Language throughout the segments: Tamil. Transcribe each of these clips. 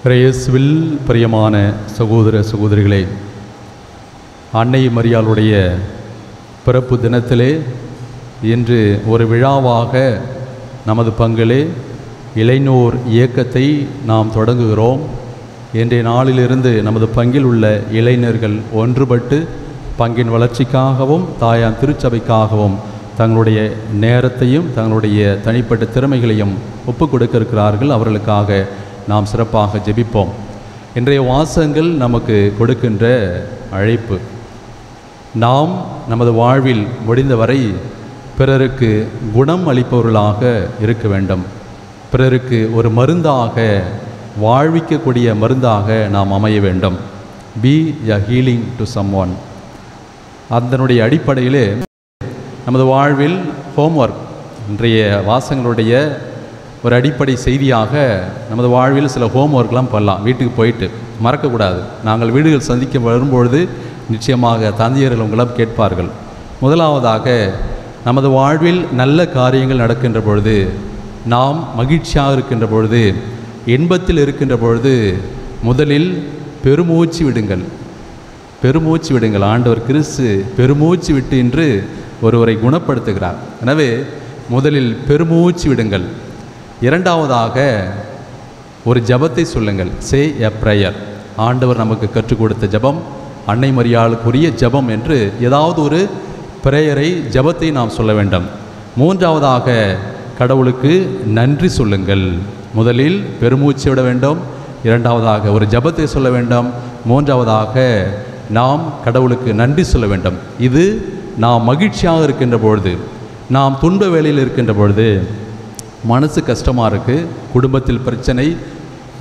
இயேசுவில் பிரியமான சகோதர சகோதரிகளே, அன்னை மரியாளுடைய பிறப்பு தினத்திலே இன்று ஒரு விழாவாக நமது பங்கிலே இளைஞர் இயக்கத்தை நாம் தொடங்குகிறோம். இன்றைய நாளிலிருந்து நமது பங்கில் உள்ள இளைஞர்கள் ஒன்றுபட்டு பங்கின் வளர்ச்சிக்காகவும் தாயான் திருச்சபைக்காகவும் தங்களுடைய நேரத்தையும் தங்களுடைய தனிப்பட்ட திறமைகளையும் ஒப்புக் கொடுக்க இருக்கிறார்கள். அவர்களுக்காக நாம் சிறப்பாக ஜெபிப்போம். இன்றைய வாசகங்கள் நமக்கு கொடுக்கின்ற அழைப்பு, நாம் நமது வாழ்வில் முடிந்தவரை பிறருக்கு குணம் அளிப்பவர்களாக இருக்க வேண்டும். பிறருக்கு ஒரு மருந்தாக, வாழ்விக்கக்கூடிய மருந்தாக நாம் அமைய வேண்டும். B a healing to someone. அதனுடைய அடிப்படையிலே நமது வாழ்வில் ஹோம்ஒர்க், இன்றைய வாசகங்களுடைய ஒரு அடிப்படை செய்தியாக நமது வாழ்வில் சில ஹோம்ஒர்க்லாம் பண்ணலாம். வீட்டுக்கு போயிட்டு மறக்கக்கூடாது. நாங்கள் வீடுகள் சந்திக்க வரும்பொழுது நிச்சயமாக தந்தையர்கள் உங்களிடம் கேட்பார்கள். முதலாவதாக, நமது வாழ்வில் நல்ல காரியங்கள் நடக்கின்ற பொழுது, நாம் மகிழ்ச்சியாக இருக்கின்ற பொழுது, இன்பத்தில் இருக்கின்ற பொழுது முதலில் பெருமூச்சு விடுங்கள். பெருமூச்சு விடுங்கள். ஆண்டவர் கிறிஸ்து பெருமூச்சு விட்டு இன்று ஒருவரை குணப்படுத்துகிறார். எனவே முதலில் பெருமூச்சு விடுங்கள். இரண்டாவதாக, ஒரு ஜபத்தை சொல்லுங்கள். சே எ ப்ரேயர். ஆண்டவர் நமக்கு கற்றுக் கொடுத்த ஜபம், அன்னை மரியாளுக்குரிய ஜபம் என்று ஏதாவது ஒரு பிரேயரை, ஜபத்தை நாம் சொல்ல வேண்டும். மூன்றாவதாக, கடவுளுக்கு நன்றி சொல்லுங்கள். முதலில் பெருமூச்சு விட வேண்டும். இரண்டாவதாக ஒரு ஜபத்தை சொல்ல வேண்டும். மூன்றாவதாக நாம் கடவுளுக்கு நன்றி சொல்ல வேண்டும். இது நாம் மகிழ்ச்சியாக இருக்கின்ற பொழுது, நாம் துன்ப வேளையில் இருக்கின்ற பொழுது, மனசு கஷ்டமாக இருக்குது, குடும்பத்தில் பிரச்சனை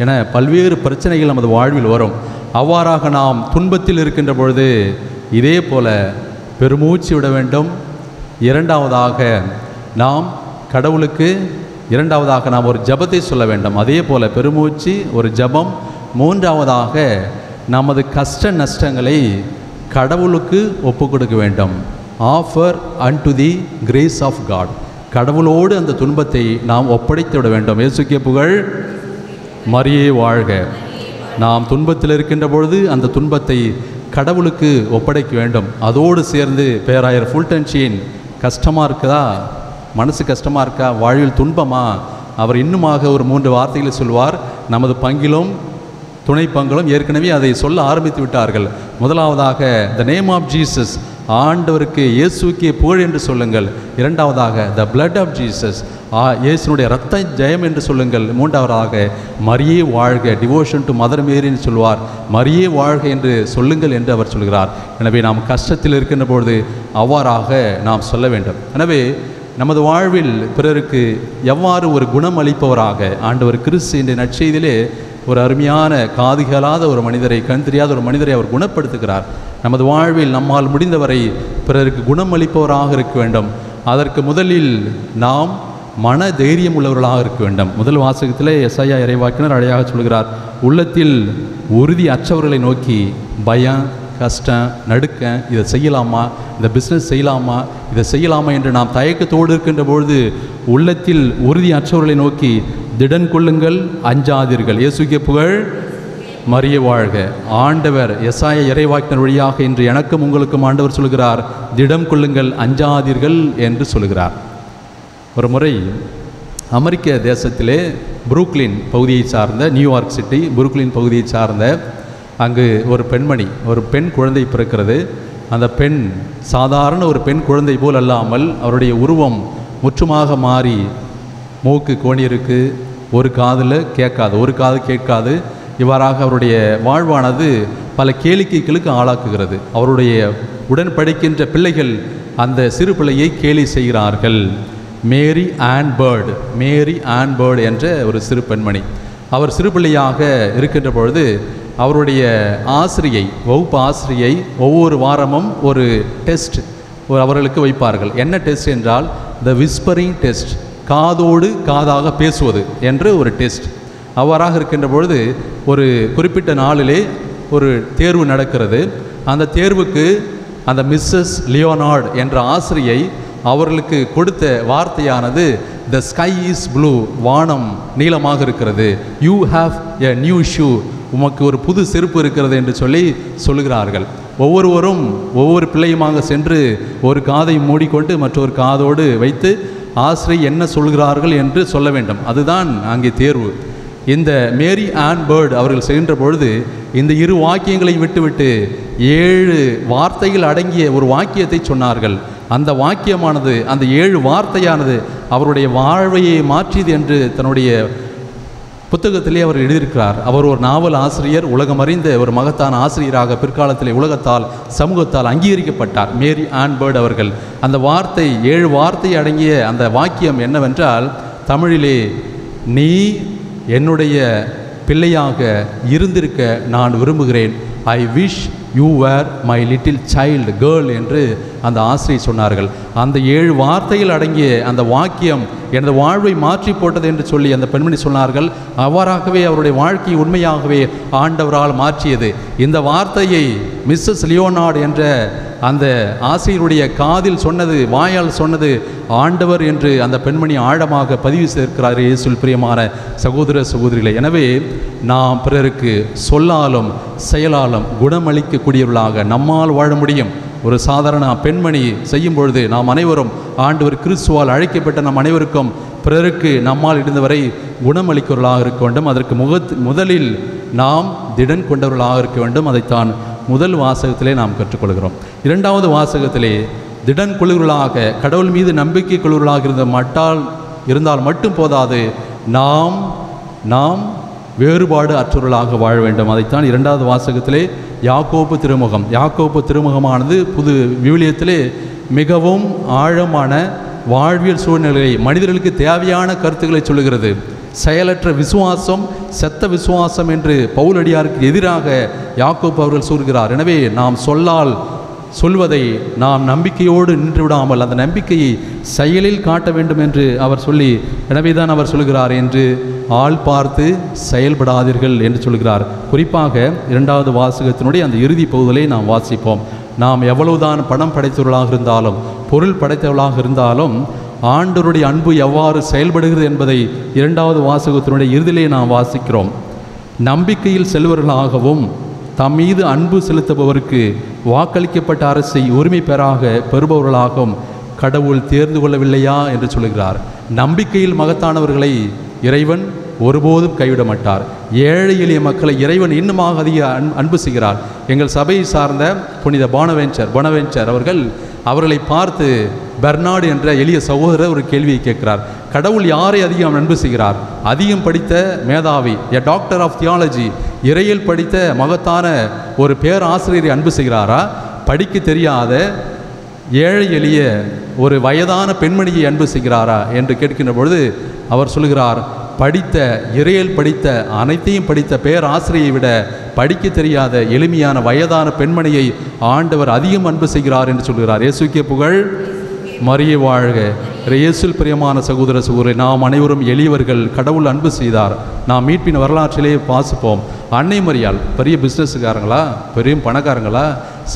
என பல்வேறு பிரச்சனைகள் நமது வாழ்வில் வரும். அவ்வாறாக நாம் துன்பத்தில் இருக்கின்ற பொழுது இதே போல பெருமூச்சு விட வேண்டும். இரண்டாவதாக நாம் கடவுளுக்கு நாம் ஒரு ஜபத்தை சொல்ல வேண்டும். அதே போல் பெருமூச்சு, ஒரு ஜபம். மூன்றாவதாக, நமது கஷ்ட நஷ்டங்களை கடவுளுக்கு ஒப்பு கொடுக்க வேண்டும். Offer unto the grace of God. கடவுளோடு அந்த துன்பத்தை நாம் ஒப்படைத்து விட வேண்டும். இயேசுக்கே புகழ், மரியே வாழ்க. நாம் துன்பத்தில் இருக்கின்ற பொழுது அந்த துன்பத்தை கடவுளுக்கு ஒப்படைக்க வேண்டும். அதோடு சேர்ந்து பேராயர் ஃபுல்டன்ஷின், கஷ்டமாக இருக்குதா, மனசு கஷ்டமாக இருக்கா, வாழ்வில் துன்பமா, அவர் இன்னுமாக ஒரு 3 வார்த்தைகளை சொல்வார். நமது பங்கிலும் துணை பங்கிலும் ஏற்கனவே அதை சொல்ல ஆரம்பித்து விட்டார்கள். முதலாவதாக, த நேம் ஆஃப் ஜீசஸ், ஆண்டவருக்கு இயேசுக்கே புகழ் என்று சொல்லுங்கள். இரண்டாவதாக, த பிளட் ஆஃப் ஜீசஸ், இயேசுனுடைய இரத்த ஜெயம் என்று சொல்லுங்கள். மூன்றாவதாக, மரியே வாழ்க, டிவோஷன் டு மதர் மேரின்னு சொல்வார். மரியே வாழ்க என்று சொல்லுங்கள் என்று அவர் சொல்கிறார். எனவே நாம் கஷ்டத்தில் இருக்கின்ற பொழுது அவ்வாறாக நாம் சொல்ல வேண்டும். எனவே நமது வாழ்வில் பிறருக்கு எவ்வாறு ஒரு குணம் அளிப்பவராக ஆண்டவர் கிறிஸ்து என்ற நற்செய்தியிலே ஒரு அருமையான, காது கேளாத ஒரு மனிதரை, கண் தெரியாத ஒரு மனிதரை அவர் குணப்படுத்துகிறார். நமது வாழ்வில் நம்மால் முடிந்தவரை பிறருக்கு குணம் அளிப்பவராக இருக்க வேண்டும். அதற்கு முதலில் நாம் மன தைரியம் உள்ளவர்களாக இருக்க வேண்டும். முதல் வாசகத்திலே எசாயா இறைவாக்கினர் அழையாக சொல்கிறார், உள்ளத்தில் உறுதி அற்றவர்களை நோக்கி பயம், கஷ்டம், நடுக்கம், இதை செய்யலாமா, இந்த பிஸ்னஸ் செய்யலாமா, இதை செய்யலாமா என்று நாம் தயக்கத்தோடு இருக்கின்ற பொழுது உள்ளத்தில் உறுதி அற்றவர்களை நோக்கி திடன் கொள்ளுங்கள், அஞ்சாதீர்கள். இயேசுக்கே புகழ், மரியே வாழ்க. ஆண்டவர் எசாயா இறைவாக்கினர் வழியாக இன்று எனக்கும் உங்களுக்கும் ஆண்டவர் சொல்கிறார், திடம் கொள்ளுங்கள், அஞ்சாதீர்கள் என்று சொல்கிறார். ஒரு முறை அமெரிக்க தேசத்திலே புரூக்ளின் பகுதியை சார்ந்த, நியூயார்க் சிட்டி புரூக்ளின் பகுதியை சார்ந்த அங்கு ஒரு பெண்மணி, ஒரு பெண் குழந்தை பிறக்கிறது. அந்த பெண் சாதாரண ஒரு பெண் குழந்தை போல் அல்லாமல் அவருடைய உருவம் முற்றுமாக மாறி, மூக்கு கோணியிருக்கு, ஒரு காதில் கேட்காது, ஒரு காது கேட்காது. இவ்வாறாக அவருடைய வாழ்வானது பல கேளிக்கைகளுக்கு ஆளாக்குகிறது. அவருடைய உடன் படிக்கின்ற பிள்ளைகள் அந்த சிறு பிள்ளையை கேலி செய்கிறார்கள். மேரி ஆன் பேர்டு என்ற ஒரு சிறு பெண்மணி. அவர் சிறு பிள்ளையாக இருக்கின்ற பொழுது அவருடைய ஆசிரியை, வகுப்பு ஆசிரியை ஒவ்வொரு வாரமும் ஒரு டெஸ்ட் அவர்களுக்கு வைப்பார்கள். என்ன டெஸ்ட் என்றால், த விஸ்பரிங் டெஸ்ட், காதோடு காதாக பேசுவது என்று ஒரு டெஸ்ட். அவ்வாறாக இருக்கின்ற பொழுது ஒரு குறிப்பிட்ட நாளிலே ஒரு தேர்வு நடக்கிறது. அந்த தேர்வுக்கு அந்த மிஸ்ஸஸ் லியோனார்ட் என்ற ஆசிரியை அவர்களுக்கு கொடுத்த வார்த்தையானது த ஸ்கை இஸ் ப்ளூ, வானம் நீளமாக இருக்கிறது. You have a new shoe, உமக்கு ஒரு புது செருப்பு இருக்கிறது என்று சொல்லி சொல்லுகிறார்கள். ஒவ்வொருவரும் ஒவ்வொரு பிள்ளையுமாக சென்று ஒரு காதை மூடிக்கொண்டு மற்றொரு காதோடு வைத்து ஆசிரியர் என்ன சொல்கிறார்கள் என்று சொல்ல வேண்டும். அதுதான் அங்கே தேர்வு. இந்த மேரி ஆன் பேர்ட் அவர்கள் சென்ற பொழுது இந்த இரு வாக்கியங்களை விட்டுவிட்டு 7 வார்த்தைகள் அடங்கிய ஒரு வாக்கியத்தை சொன்னார்கள். அந்த வாக்கியமானது, அந்த 7 வார்த்தையானது அவருடைய வாழ்வையை மாற்றியது என்று தன்னுடைய புத்தகத்திலே அவர் எழுதியிருக்கிறார். அவர் ஒரு நாவல் ஆசிரியர், உலகம் அறிந்த ஒரு மகத்தான ஆசிரியராக பிற்காலத்திலே உலகத்தால் சமூகத்தால் அங்கீகரிக்கப்பட்டார் மேரி ஆன் பேர்ட் அவர்கள். அந்த வார்த்தை 7 வார்த்தை அடங்கிய அந்த வாக்கியம் என்னவென்றால், தமிழிலே நீ என்னுடைய பிள்ளையாக இருந்திருக்க நான் விரும்புகிறேன். I wish you were my little child girl என்று அந்த ஆசிரியர் சொன்னார்கள். அந்த 7 வார்த்தைகள் அடங்கிய அந்த வாக்கியம் எனது வாழ்வை மாற்றி போட்டது என்று சொல்லி அந்த பெண்மணி சொன்னார்கள். அவ்வாறாகவே அவருடைய வாழ்க்கையை உண்மையாகவே ஆண்டவரால் மாற்றியது. இந்த வார்த்தையை மிஸ்ஸஸ் லியோனார்ட் என்ற அந்த ஆசிரியருடைய காதில் சொன்னது, வாயால் சொன்னது ஆண்டவர் என்று அந்த பெண்மணி ஆழமாக பதிவு செய்திருக்கிறார். இயேசுவில் பிரியமான சகோதர சகோதரிகளே, எனவே நாம் பிறருக்கு சொல்லாலும் செயலாலும் குணமளிக்கக்கூடியவர்களாக நம்மால் வாழ முடியும். ஒரு சாதாரண பெண்மணி செய்யும் பொழுது நாம் அனைவரும் ஆண்டவர் கிறிஸ்துவால் அழைக்கப்பட்ட நம் அனைவருக்கும் பிறருக்கு நம்மால் இருந்தவரை குணமளிக்கிறவர்களாக இருக்க வேண்டும். அதற்கு முதலில் நாம் திடன் கொண்டவர்களாக இருக்க வேண்டும். அதைத்தான் முதல் வாசகத்திலே நாம் கற்றுக்கொள்கிறோம். 2வது வாசகத்திலே திடன் கொள்ளுவர்களாக, கடவுள் மீது நம்பிக்கை கொள்ளுவர்களாக இருந்தால் மட்டும் போதாது, நாம் வேறுபாடு அற்றவர்களாக வாழ வேண்டும். அதைத்தான் 2வது வாசகத்திலே யாக்கோப்பு திருமுகமானது புது விவிலியத்திலே மிகவும் ஆழமான வாழ்வியல் சூழ்நிலையை, மனிதர்களுக்கு தேவையான கருத்துக்களை சொல்லுகிறது. செயலற்ற விசுவாசம் செத்த விசுவாசம் என்று பவுலடியாருக்கு எதிராக யாக்கோப்பு அவர்கள் சொல்கிறார். எனவே நாம் சொல்வதை நாம் நம்பிக்கையோடு நின்று விடாமல் அந்த நம்பிக்கையை செயலில் காட்ட வேண்டும் என்று அவர் சொல்லி, எனவே தான் அவர் சொல்கிறார் என்று ஆள் பார்த்து செயல்படாதீர்கள் என்று சொல்கிறார். குறிப்பாக 2வது வாசகத்தினுடைய அந்த இறுதி பகுதியை நாம் வாசிப்போம். நாம் எவ்வளவுதான் பணம் படைத்தவர்களாக இருந்தாலும், பொருள் படைத்தவர்களாக இருந்தாலும், ஆண்டவருடைய அன்பு எவ்வாறு செயல்படுகிறது என்பதை 2வது வாசகத்தினுடைய இறுதியிலே நாம் வாசிக்கிறோம். நம்பிக்கையில் செல்வர்களாகவும் தம் மீது அன்பு செலுத்துபவருக்கு வாக்களிக்கப்பட்ட அரசை உரிமை பெறுபவர்களாகவும் கடவுள் தேர்ந்து கொள்ளவில்லையா என்று சொல்கிறார். நம்பிக்கையில் மகத்தானவர்களை இறைவன் ஒருபோதும் கைவிட மாட்டார். ஏழை எளிய மக்களை இறைவன் இன்னுமாக அதிக அன்பு செய்கிறார். எங்கள் சபையை சார்ந்த புனித பொனவென்ச்சர் அவர்களை பார்த்து பெர்னார்டு என்ற எளிய சகோதரர் ஒரு கேள்வியை கேட்கிறார். கடவுள் யாரை அதிகம் அன்பு செய்கிறார்? அதிகம் படித்த மேதாவி, எ டாக்டர் ஆஃப் தியாலஜி, இறையில் படித்த மகத்தான ஒரு பேராசிரியரை அன்பு செய்கிறாரா? படிக்க தெரியாத ஏழை எளிய ஒரு வயதான பெண்மணியை அன்பு செய்கிறாரா என்று கேட்கின்ற பொழுது அவர் சொல்கிறார், இறையில் படித்த அனைத்தையும் படித்த பேராசிரியை விட படிக்க தெரியாத எளிமையான வயதான பெண்மணியை ஆண்டவர் அதிகம் அன்பு செய்கிறார் என்று சொல்கிறார். இயேசுக்கே புகழ், மரியே வாழ்க. இயேசுவில் பிரியமான சகோதர சகோதரி, நாம் அனைவரும் எளியவர்கள், கடவுள் அன்பு செய்தார். நாம் மீட்பின் வரலாற்றிலே வாசிப்போம். அன்னை மரியாள் பெரிய பிஸ்னஸ்காரங்களா, பெரிய பணக்காரங்களா,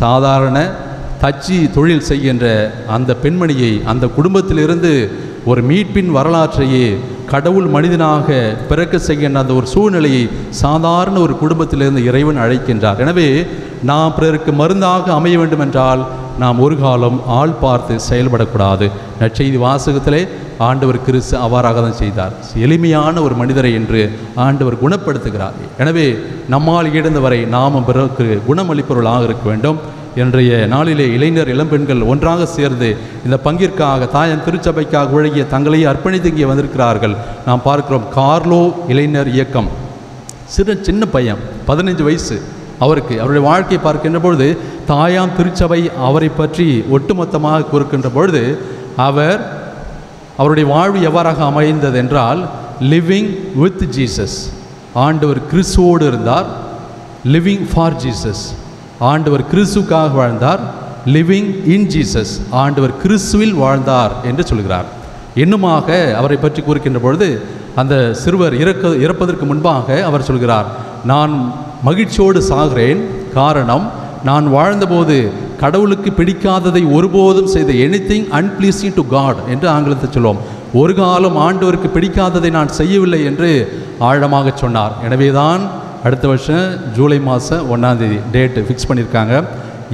சாதாரண தச்சு தொழில் செய்கின்ற அந்த பெண்மணியை, அந்த குடும்பத்திலிருந்து ஒரு மீட்பின் வரலாற்றையே கடவுள் மனிதனாக பிறக்க செய்கின்ற அந்த ஒரு சூழ்நிலையை சாதாரண ஒரு குடும்பத்திலிருந்து இறைவன் அழைக்கின்றார். எனவே நாம் பிறருக்கு மருந்தாக அமைய வேண்டும் என்றால் நாம் ஒரு காலம் ஆள் பார்த்து செயல்படக்கூடாது. நற்செய்தி வாசகத்திலே ஆண்டவர் கிறிஸ்து அவ்வாறாக தான் செய்தார். எளிமையான ஒரு மனிதரை என்று ஆண்டவர் குணப்படுத்துகிறார். எனவே நம்மால் இழந்தவரை நாம் பிறருக்கு குணமளிப்பவர்களாக இருக்க வேண்டும். இன்றைய நாளிலே இளைஞர் இளம்பெண்கள் ஒன்றாக சேர்ந்து இந்த பங்கிற்காக தாயன் திருச்சபைக்காக உழைய தங்களையே அர்ப்பணித்து இங்கே வந்திருக்கிறார்கள். நாம் பார்க்கிறோம். கார்லோ இளைஞர் இயக்கம், சின்ன பையன், 15 வயசு. அவருடைய வாழ்க்கையை பார்க்கின்ற பொழுது தாயாம் திருச்சபை அவரை பற்றி ஒட்டுமொத்தமாக கூறுகின்ற பொழுது அவருடைய வாழ்வு எவ்வாறாக அமைந்தது என்றால், லிவிங் வித் ஜீசஸ், ஆண்டவர் கிறிஸ்துவோடு இருந்தார். லிவிங் ஃபார் ஜீசஸ், ஆண்டவர் கிறிஸ்துக்காக வாழ்ந்தார். லிவிங் இன் ஜீசஸ், ஆண்டவர் கிறிஸ்துவில் வாழ்ந்தார் என்று சொல்கிறார். இன்னுமாக அவரை பற்றி கூறுகின்ற பொழுது அந்த சிறுவர் இறப்பதற்கு முன்பாக அவர் சொல்கிறார், நான் மகிழ்ச்சியோடு சாகிறேன், காரணம் நான் வாழ்ந்தபோது கடவுளுக்கு பிடிக்காததை ஒருபோதும் செய்த எனிதிங் அன்பிளீசிங் டு காட் என்று ஆங்கிலத்தில் சொல்லுவோம். ஒரு காலம் ஆண்டவருக்கு பிடிக்காததை நான் செய்யவில்லை என்று ஆழமாக சொன்னார். எனவே தான் அடுத்த வருஷம் ஜூலை மாதம் 1ஆம் தேதி டேட்டு ஃபிக்ஸ் பண்ணியிருக்காங்க.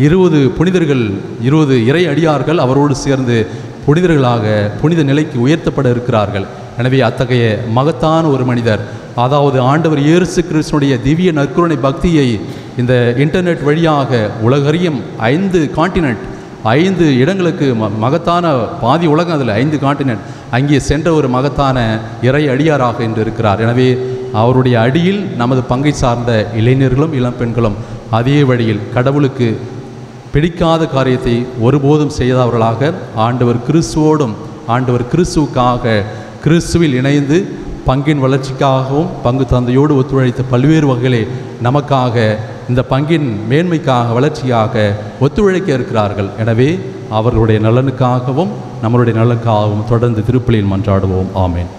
20 புனிதர்கள், 20 இறை அடியார்கள் அவரோடு சேர்ந்து புனிதர்களாக புனித நிலைக்கு உயர்த்தப்பட இருக்கிறார்கள். எனவே அத்தகைய மகத்தான ஒரு மனிதர், அதாவது ஆண்டவர் இயேசு கிறிஸ்துவினுடைய திவ்ய நற்கருணை பக்தியை இந்த இன்டர்நெட் வழியாக உலகறியும் 5 காண்டினென்ட், 5 இடங்களுக்கு மகத்தான பாதி உலகம், அதில் 5 காண்டினென்ட் அங்கே சென்ற ஒரு மகத்தான இறை அடியாராக இன்று இருக்கிறார். எனவே அவருடைய அடியில் நமது பங்கை சார்ந்த இளைஞர்களும் இளம் பெண்களும் அதே வழியில் கடவுளுக்கு பிடிக்காத காரியத்தை ஒருபோதும் செய்தவர்களாக ஆண்டவர் கிறிஸ்துவோடும் ஆண்டவர் கிறிஸ்துவுக்காக கிறிஸ்துவில் இணைந்து பங்கின் வளர்ச்சிக்காகவும் பங்கு தந்தையோடு ஒத்துழைத்த பல்வேறு வகையிலே நமக்காக இந்த பங்கின் மேன்மைக்காக வளர்ச்சியாக ஒத்துழைக்க இருக்கிறார்கள். எனவே அவர்களுடைய நலனுக்காகவும் நம்மளுடைய நலனுக்காகவும் தொடர்ந்து திருப்பலியில் மன்றாடுவோம். ஆமேன்.